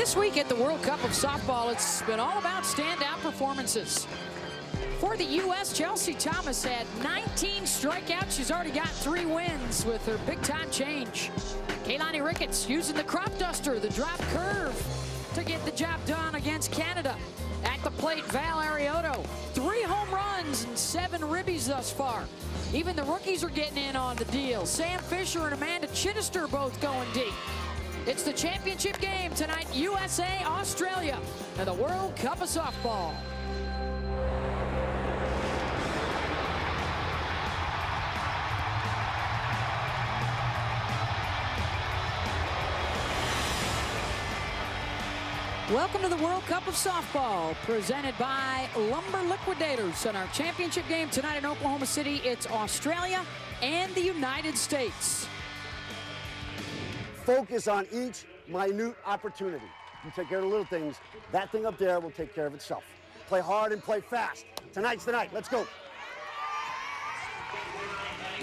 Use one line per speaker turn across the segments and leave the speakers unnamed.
This week at the World Cup of Softball, it's been all about standout performances. For the U.S., Chelsea Thomas had 19 strikeouts. She's already got 3 wins with her big-time change. Kaylani Ricketts using the crop duster, the drop curve, to get the job done against Canada. At the plate, Val Arioto, 3 home runs and 7 ribbies thus far. Even the rookies are getting in on the deal. Sam Fisher and Amanda Chittister both going deep. It's the championship game tonight, USA, Australia, and the World Cup of Softball. Welcome to the World Cup of Softball, presented by Lumber Liquidators. In our championship game tonight in Oklahoma City, it's Australia and the United States.
Focus on each minute opportunity. You take care of the little things. That thing up there will take care of itself. Play hard and play fast. Tonight's the night. Let's go.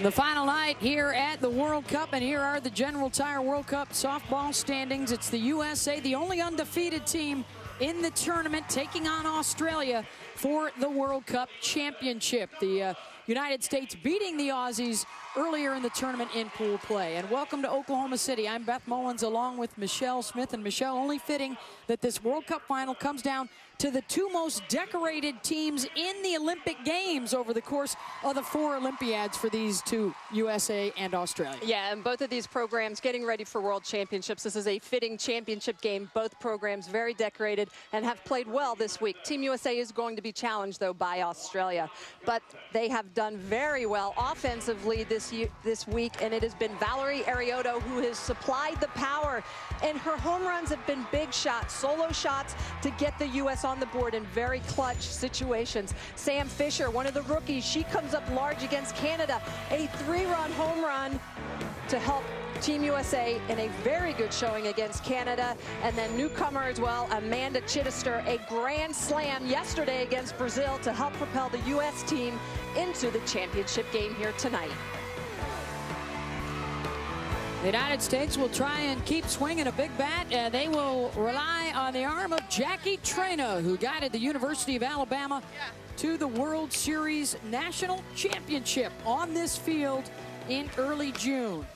The final night here at the World Cup, and here are the General Tire World Cup softball standings. It's the USA, the only undefeated team in the tournament, taking on Australia for the World Cup championship. The United States beating the Aussies earlier in the tournament in pool play. And welcome to Oklahoma City. I'm Beth Mullins along with Michelle Smith. And Michelle, only fitting that this World Cup final comes down to the 2 most decorated teams in the Olympic Games over the course of the 4 Olympiads for these 2, USA and Australia.
Yeah, and both of these programs getting ready for World Championships. This is a fitting championship game. Both programs very decorated and have played well this week. Team USA is going to be challenged, though, by Australia. But they have done very well offensively this week, and it has been Valerie Arioto who has supplied the power. And her home runs have been big shots, solo shots to get the U.S. on the board in very clutch situations. Sam Fisher, one of the rookies, she comes up large against Canada. A 3-run home run to help Team USA in a very good showing against Canada. And then newcomer as well, Amanda Chittister, a grand slam yesterday against Brazil to help propel the U.S. team into the championship game here tonight.
The United States will try and keep swinging a big bat, and they will rely on the arm of Jackie Traina, who guided the University of Alabama to the World Series National Championship on this field in early June.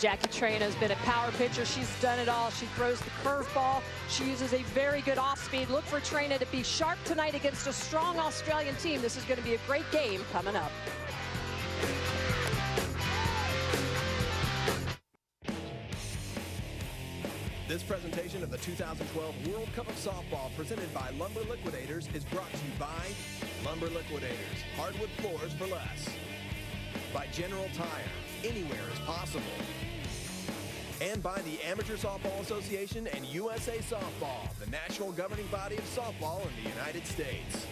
Jackie Traina has been a power pitcher. She's done it all. She throws the curveball. She uses a very good off-speed. Look for Traina to be sharp tonight against a strong Australian team. This is going to be a great game coming up.
This presentation of the 2012 World Cup of Softball, presented by Lumber Liquidators, is brought to you by Lumber Liquidators, hardwood floors for less. By General Tire, anywhere is possible. And by the Amateur Softball Association and USA Softball, the national governing body of softball in the United States.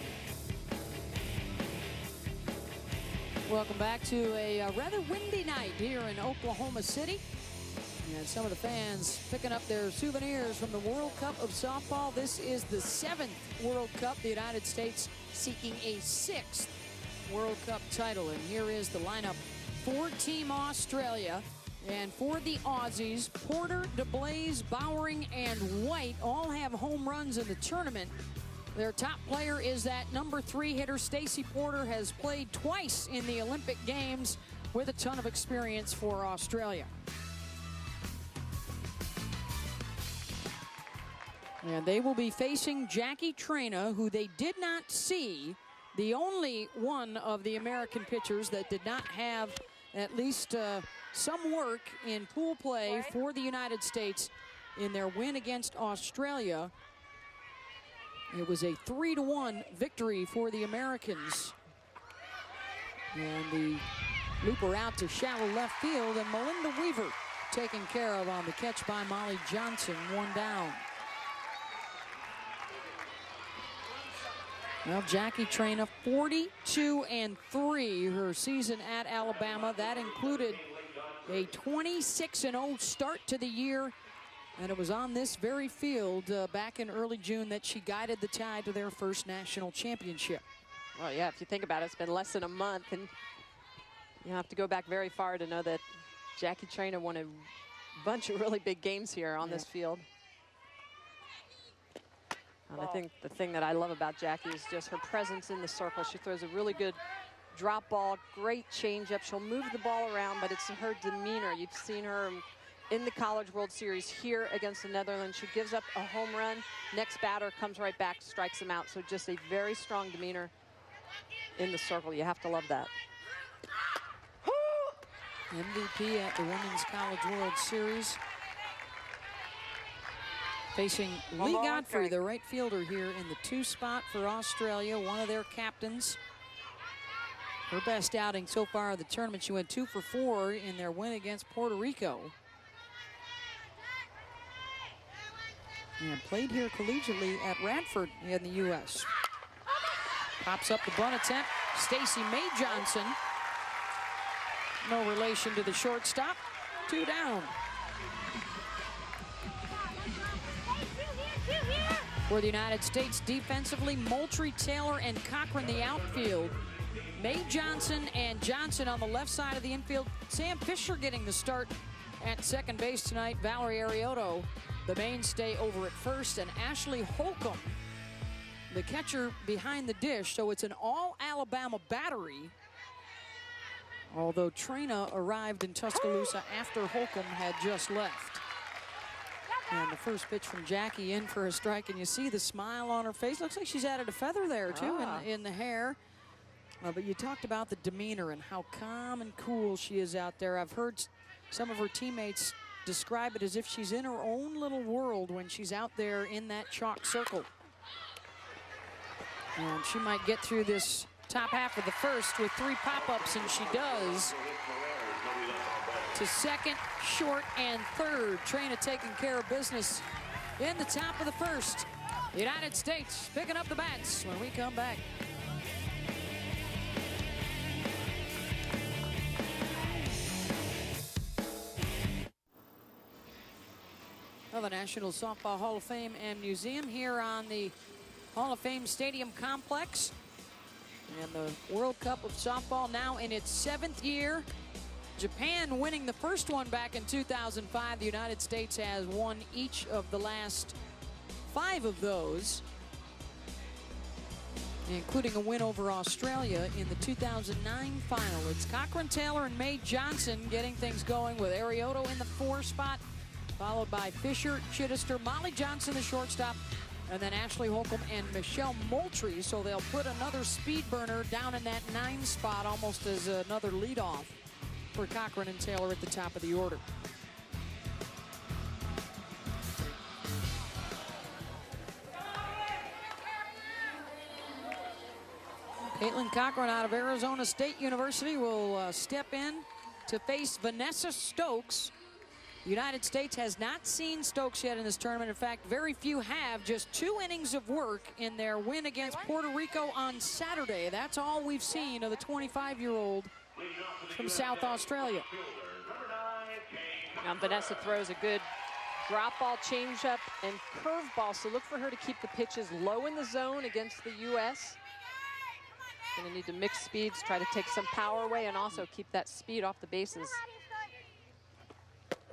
Welcome back to a rather windy night here in Oklahoma City. And some of the fans picking up their souvenirs from the World Cup of Softball. This is the 7th World Cup. The United States seeking a 6th World Cup title. And here is the lineup for Team Australia. And for the Aussies, Porter, DeBlaze, Bowering, and White all have home runs in the tournament. Their top player is that number 3 hitter, Stacey Porter, has played twice in the Olympic Games with a ton of experience for Australia. And they will be facing Jackie Traina, who they did not see, the only one of the American pitchers that did not have at least some work in pool play for the United States in their win against Australia. It was a 3-1 victory for the Americans. And the looper out to shallow left field, and Melinda Weaver taken care of on the catch by Molly Johnson, 1 down. Well, Jackie Traina, 42-3 her season at Alabama. That included a 26-0 start to the year. And it was on this very field back in early June that she guided the Tide to their first national championship.
Well, yeah, if you think about it, it's been less than a month. And you have to go back very far to know that Jackie Traina won a bunch of really big games here on this field. And I think the thing that I love about Jackie is just her presence in the circle. She throws a really good drop ball, great changeup. She'll move the ball around, but it's her demeanor. You've seen her in the College World Series here against the Netherlands. She gives up a home run. Next batter comes right back, strikes him out. So just a very strong demeanor in the circle. You have to love that.
MVP at the Women's College World Series. Facing Lee Godfrey, the right fielder here in the 2 spot for Australia, one of their captains. Her best outing so far of the tournament. She went 2 for 4 in their win against Puerto Rico. And played here collegiately at Radford in the U.S. Pops up the bunt attempt. Stacey May Johnson. No relation to the shortstop. 2 down. For the United States defensively, Moultrie, Taylor, and Cochran the outfield. May Johnson and Johnson on the left side of the infield. Sam Fisher getting the start at second base tonight. Valerie Arioto, the mainstay over at first, and Ashley Holcomb, the catcher behind the dish. So it's an all-Alabama battery. Although Trina arrived in Tuscaloosa after Holcomb had just left. And the first pitch from Jackie in for a strike, and you see the smile on her face. Looks like she's added a feather there, too, in the hair. But you talked about the demeanor and how calm and cool she is out there. I've heard some of her teammates describe it as if she's in her own little world when she's out there in that chalk circle. And she might get through this top half of the first with 3 pop-ups, and she does. To second, short, and third. Trina taking care of business in the top of the first. The United States picking up the bats when we come back. Well, the National Softball Hall of Fame and Museum here on the Hall of Fame Stadium Complex. And the World Cup of Softball now in its 7th year. Japan winning the first one back in 2005. The United States has won each of the last 5 of those, including a win over Australia in the 2009 final. It's Cochran, Taylor, and May Johnson getting things going with Arioto in the 4 spot, followed by Fisher, Chittister, Molly Johnson, the shortstop, and then Ashley Holcomb and Michelle Moultrie. So they'll put another speed burner down in that 9 spot, almost as another leadoff for Cochran and Taylor at the top of the order. Caitlin Cochran out of Arizona State University will step in to face Vanessa Stokes. The United States has not seen Stokes yet in this tournament. In fact, very few have. Just 2 innings of work in their win against Puerto Rico on Saturday. That's all we've seen of the 25-year-old from South Australia.
Now Vanessa throws a good drop ball, changeup, and curveball. So look for her to keep the pitches low in the zone against the U.S. Going to need to mix speeds, try to take some power away, and also keep that speed off the bases.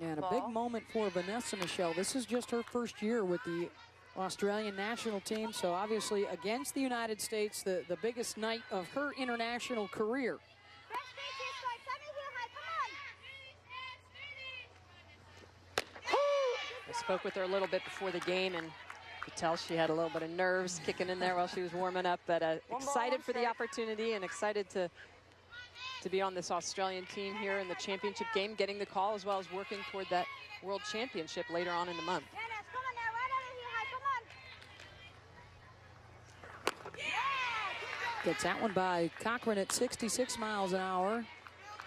And a big moment for Vanessa, Michelle. This is just her first year with the Australian national team. So obviously against the United States, the biggest night of her international career.
I spoke with her a little bit before the game, and you could tell she had a little bit of nerves kicking in there while she was warming up, but excited for the opportunity and excited to be on this Australian team here in the championship game, getting the call as well as working toward that World Championship later on in the month.
Gets that one by Cochran at 66 miles an hour.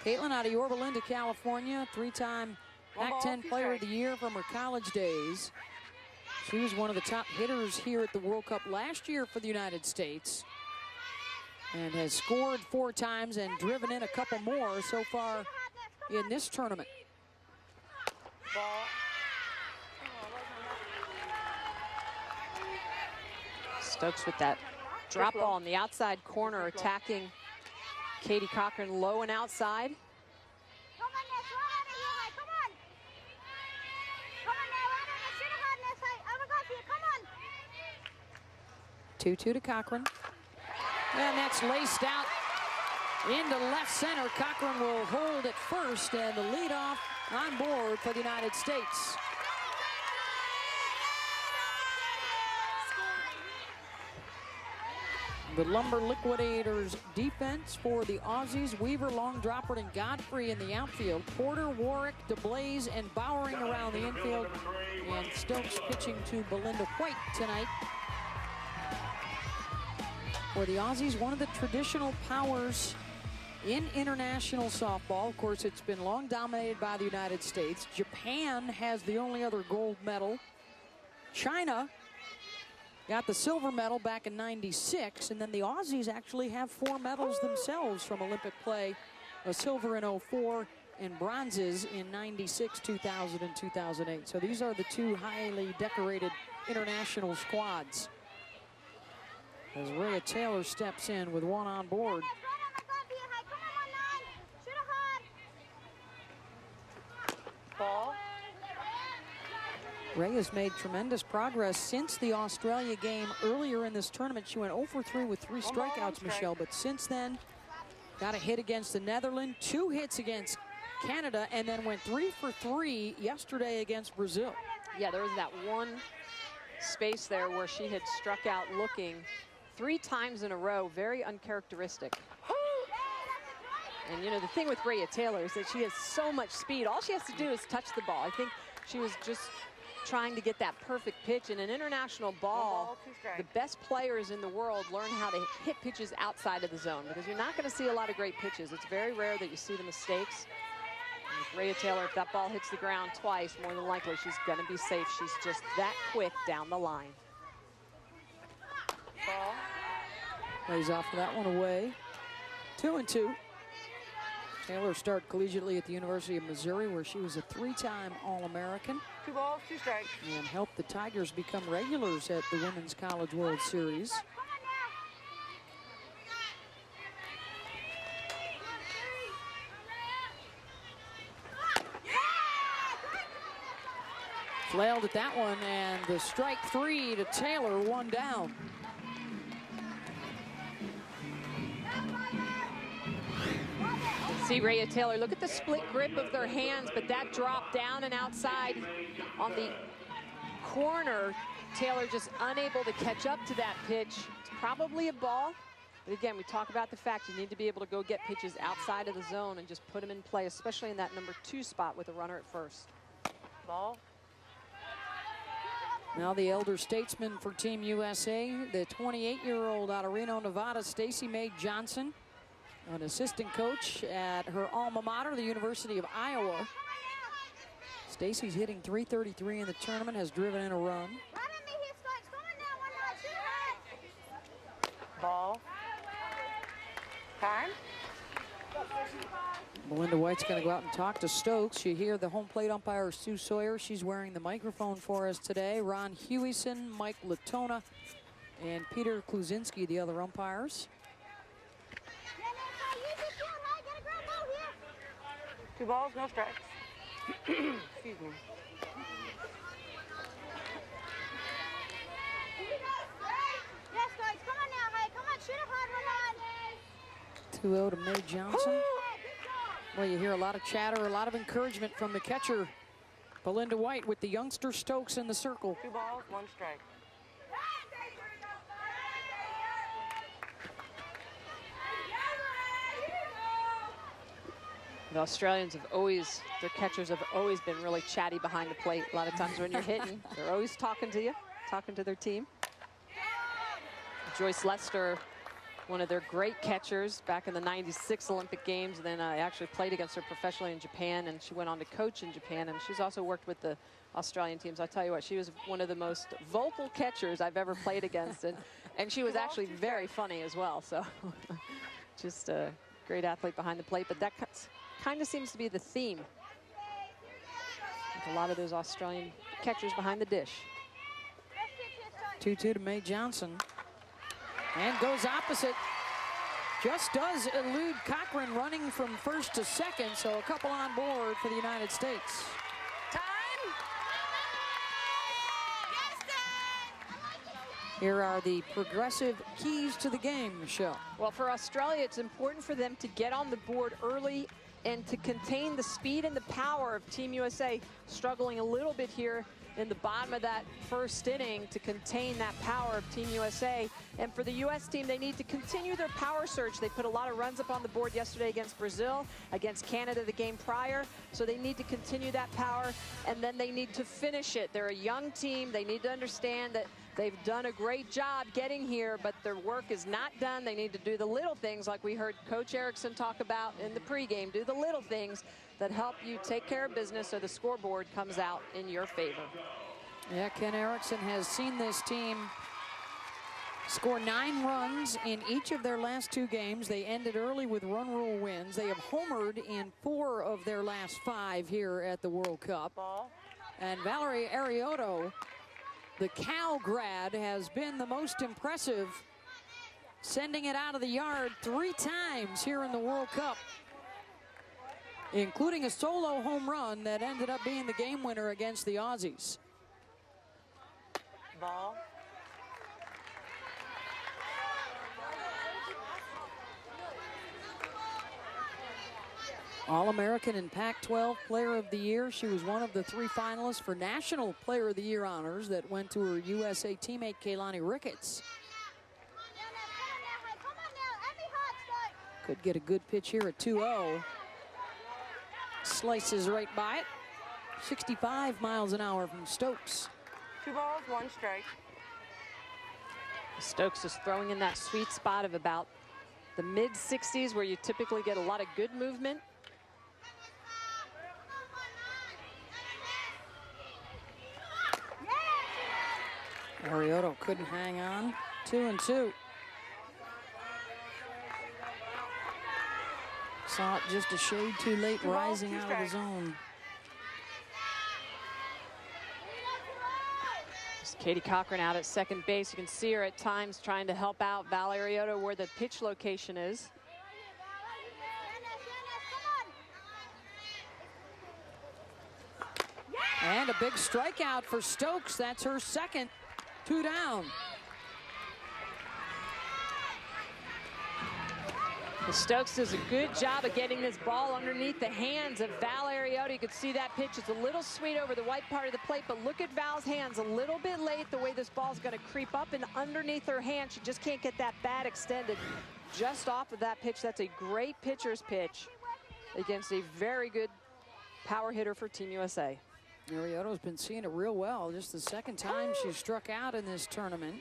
Caitlin out of Yorba Linda, California, 3-time Pac-10 Player of the Year from her college days. She was one of the top hitters here at the World Cup last year for the United States, and has scored 4 times and driven in a couple more so far in this tournament.
Stokes with that drop ball in the outside corner, attacking Katie Cochran low and outside.
2-2 to Cochran. And that's laced out into left center. Cochran will hold at first, and the leadoff on board for the United States. The Lumber Liquidators defense for the Aussies: Weaver, Long Dropper, and Godfrey in the outfield. Porter, Warwick, DeBlaze, and Bowering around the infield. And Stokes pitching to Belinda White tonight. For the Aussies, one of the traditional powers in international softball. Of course, it's been long dominated by the United States. Japan has the only other gold medal. China got the silver medal back in '96, and then the Aussies actually have 4 medals themselves from Olympic play: a silver in '04 and bronzes in '96, 2000, and 2008. So these are the 2 highly decorated international squads. As Rhea Taylor steps in with 1 on board.
Ball.
Ray has made tremendous progress since the Australia game earlier in this tournament. She went 0 for 3 with 3 strikeouts, Michelle, but since then got a hit against the Netherlands, 2 hits against Canada, and then went 3 for 3 yesterday against Brazil.
Yeah, there was that one space there where she had struck out looking 3 times in a row, very uncharacteristic. And you know, the thing with Rhea Taylor is that she has so much speed. All she has to do is touch the ball. I think she was just trying to get that perfect pitch. In an international ball, the best players in the world learn how to hit pitches outside of the zone, because you're not going to see a lot of great pitches. It's very rare that you see the mistakes. And with Rhea Taylor, if that ball hits the ground twice, more than likely she's going to be safe. She's just that quick down the line.
Ball. Lays off that one away. 2-2. Taylor started collegiately at the University of Missouri, where she was a 3-time All-American.
2 balls, 2 strikes.
And helped the Tigers become regulars at the Women's College World Series. Flailed at that one, and the strike 3 to Taylor, 1 down.
See Rhea Taylor, look at the split grip of their hands, but that drop down and outside on the corner. Taylor just unable to catch up to that pitch. It's probably a ball. But again, we talk about the fact you need to be able to go get pitches outside of the zone and just put them in play, especially in that number 2 spot with a runner at first.
Ball.
Now the elder statesman for Team USA, the 28-year-old out of Reno, Nevada, Stacey Mae Johnson, an assistant coach at her alma mater, the University of Iowa. Stacey's hitting .333 in the tournament, has driven in a run.
Ball. Time.
Belinda White's going to go out and talk to Stokes. You hear the home plate umpire, Sue Sawyer. She's wearing the microphone for us today. Ron Hewison, Mike Latona, and Peter Kluzinski, the other umpires.
2 balls, no strikes. Excuse me.
Yes, guys, come on now, hey, come on, shoot it hard,
2-0 to Mae Johnson. Well, you hear a lot of chatter, a lot of encouragement from the catcher, Belinda White, with the youngster Stokes in the circle.
2 balls, 1 strike.
The Australians have always, their catchers have always been really chatty behind the plate. A lot of times when you're hitting, they're always talking to you, talking to their team. Joyce Lester, one of their great catchers back in the '96 Olympic Games. And then I actually played against her professionally in Japan, and she went on to coach in Japan. And she's also worked with the Australian teams. I tell you what, she was one of the most vocal catchers I've ever played against. And she was actually very funny as well. So just a great athlete behind the plate. But that kind of seems to be the theme with a lot of those Australian catchers behind the dish.
2-2 to Mae Johnson. And goes opposite. Just does elude Cochran, running from first to second. So a couple on board for the United States. Here are the progressive keys to the game, Michelle.
Well, for Australia, it's important for them to get on the board early and to contain the speed and the power of Team USA, struggling a little bit here in the bottom of that first inning to contain that power of Team USA. And for the U.S. team, they need to continue their power surge. They put a lot of runs up on the board yesterday against Brazil, against Canada the game prior. So they need to continue that power, and then they need to finish it. They're a young team. They need to understand that they've done a great job getting here, but their work is not done. They need to do the little things like we heard Coach Erickson talk about in the pregame. Do the little things that help you take care of business so the scoreboard comes out in your favor.
Yeah, Ken Erickson has seen this team score 9 runs in each of their last 2 games. They ended early with run rule wins. They have homered in 4 of their last 5 here at the World Cup. And Valerie Arioto, the Cal grad, has been the most impressive, sending it out of the yard 3 times here in the World Cup, including a solo home run that ended up being the game winner against the Aussies.
Ball.
All-American and Pac-12 Player of the Year. She was one of the 3 finalists for National Player of the Year honors that went to her USA teammate Kaylani Ricketts. Could get a good pitch here at 2-0. Slices right by it. 65 miles an hour from Stokes.
2 balls, 1 strike.
Stokes is throwing in that sweet spot of about the mid-60s where you typically get a lot of good movement.
Arioto couldn't hang on. 2-2. Saw it just a shade too late, rising out of the zone.
Katie Cochran out at second base. You can see her at times trying to help out Val Arioto where the pitch location is.
And a big strikeout for Stokes. That's her second. 2 down.
Stokes does a good job of getting this ball underneath the hands of Val Arioto. You can see that pitch. It's a little sweet over the white part of the plate, but look at Val's hands a little bit late, the way this ball's going to creep up and underneath her hand. She just can't get that bat extended just off of that pitch. That's a great pitcher's pitch against a very good power hitter for Team USA.
Arioto's been seeing it real well. Just the second time she struck out in this tournament.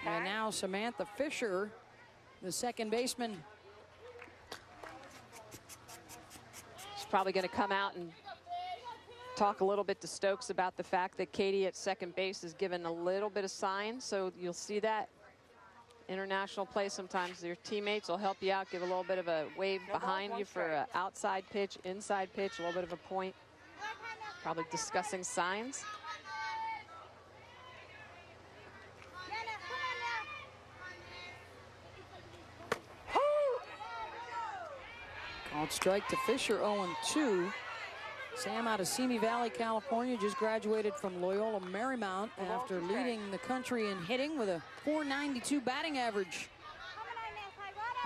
And now Samantha Fisher, the second baseman.
Probably going to come out and talk a little bit to Stokes about the fact that Katie at second base is given a little bit of sign. So you'll see that international play sometimes your teammates will help you out, give a little bit of a wave behind you for an outside pitch, inside pitch, a little bit of a point. Probably discussing signs.
Called strike to Fisher, 0-2. Sam out of Simi Valley, California, just graduated from Loyola Marymount after leading the country in hitting with a .492 batting average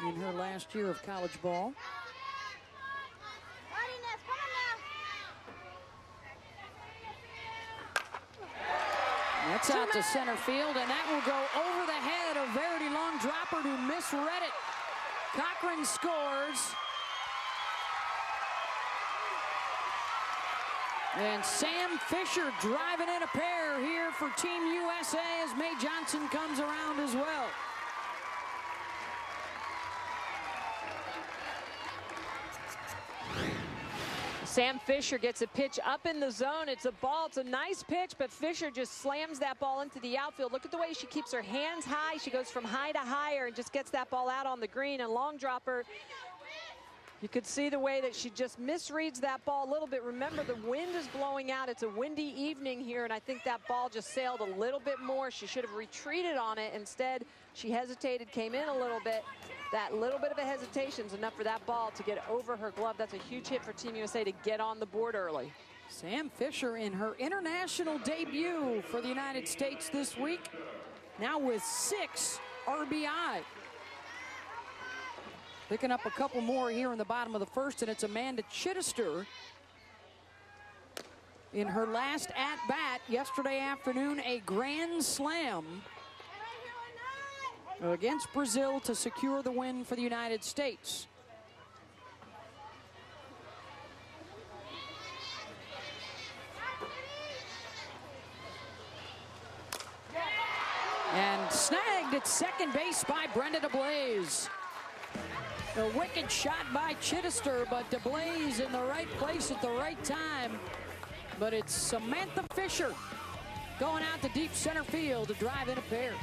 in her last year of college ball. That's out to center field, and that will go over the head of Verity Long Dropper, who misread it. Cochran scores. And Sam Fisher driving in a pair here for Team USA as Mae Johnson comes around as well.
Sam Fisher gets a pitch up in the zone. It's a ball. It's a nice pitch, but Fisher just slams that ball into the outfield. Look at the way she keeps her hands high. She goes from high to higher and just gets that ball out on the green. And Long Dropper, you could see the way that she just misreads that ball a little bit. Remember, the wind is blowing out. It's a windy evening here, and I think that ball just sailed a little bit more. She should have retreated on it. Instead, she hesitated, came in a little bit. That little bit of a hesitation is enough for that ball to get over her glove. That's a huge hit for Team USA to get on the board early.
Sam Fisher in her international debut for the United States this week. now with 6 RBI. Picking up a couple more here in the bottom of the first, and it's Amanda Chittister in her last at-bat yesterday afternoon, a grand slam against Brazil to secure the win for the United States. And snagged at second base by Brenda DeBlaze. A wicked shot by Chittister, but DeBlaze in the right place at the right time. But it's Samantha Fisher going out to deep center field to drive in a pair.